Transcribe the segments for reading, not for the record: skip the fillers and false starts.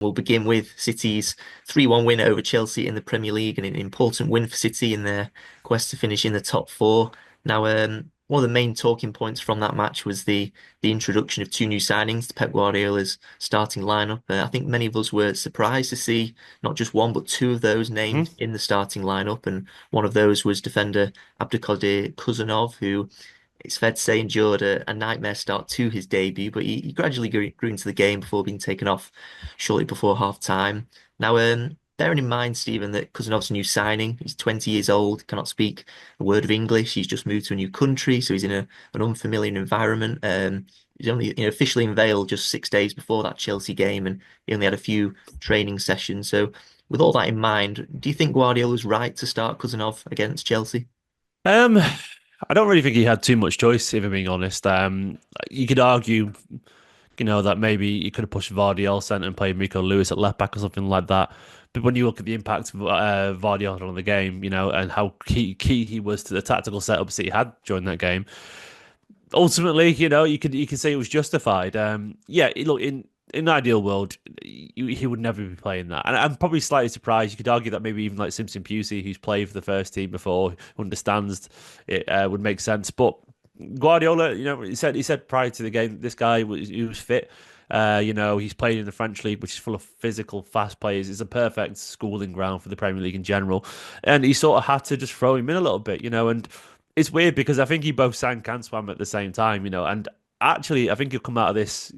We'll begin with City's 3-1 win over Chelsea in the Premier League and an important win for City in their quest to finish in the top four. Now, one of the main talking points from that match was the introduction of two new signings to Pep Guardiola's starting lineup. I think many of us were surprised to see not just one, but two of those named Hmm. in the starting lineup. And one of those was defender Abdukodir Khusanov, who it's fair to say endured a nightmare start to his debut, but he gradually grew into the game before being taken off shortly before half time. Now, bearing in mind, Stephen, that Cousinov's a new signing, he's 20 years old, cannot speak a word of English. He's just moved to a new country, so he's in an unfamiliar environment. He's only officially unveiled just 6 days before that Chelsea game, and he only had a few training sessions. So, with all that in mind, do you think Guardiola was right to start Cousinov against Chelsea? Um, I don't really think he had too much choice, if I'm being honest. You could argue, that maybe he could have pushed Vardy centre and played Rico Lewis at left back or something like that. But when you look at the impact of Vardy on the game, and how key he was to the tactical setups that he had during that game, ultimately, you could say it was justified. Yeah, look, in an ideal world, he would never be playing that, and I'm probably slightly surprised. You could argue that maybe even like Simpson Pusey, who's played for the first team before, understands it would make sense. But Guardiola, he said prior to the game, this guy was fit. He's played in the French league, which is full of physical, fast players. It's a perfect schooling ground for the Premier League in general, and he sort of had to just throw him in a little bit, and it's weird because I think he both sang can swam at the same time, and actually, I think he'll come out of this.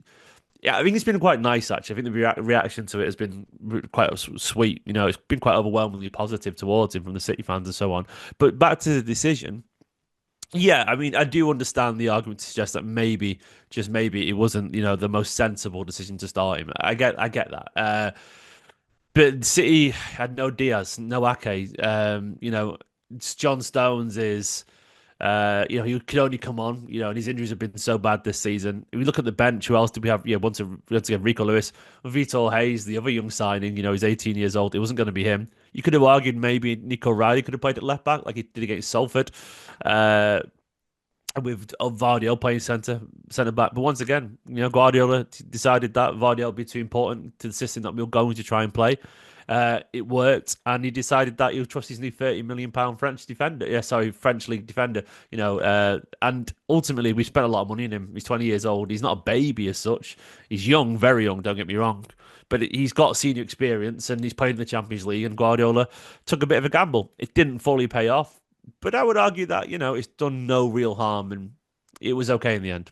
Yeah, I think it's been quite nice. Actually, I think the reaction to it has been quite sweet. It's been quite overwhelmingly positive towards him from the City fans and so on. But back to the decision. Yeah, I mean, I do understand the argument to suggest that maybe, just maybe, it wasn't, the most sensible decision to start him. I get that. But City had no Diaz, no Ake. John Stones is. He could only come on, and his injuries have been so bad this season. If we look at the bench, who else do we have? Yeah, once again, Rico Lewis, Vitor Hayes, the other young signing. He's 18 years old. It wasn't going to be him. You could have argued maybe Nico Riley could have played at left back, like he did against Salford, uh, with Vardy playing centre back. But once again, Guardiola decided that Vardy would be too important to the system that we were going to try and play. It worked, and he decided that he would trust his new £30 million French defender. Yeah, sorry, French league defender. And ultimately, we spent a lot of money on him. He's 20 years old. He's not a baby as such. He's young, very young. Don't get me wrong, but he's got senior experience, and he's played in the Champions League. And Guardiola took a bit of a gamble. It didn't fully pay off, but I would argue that it's done no real harm, and it was okay in the end.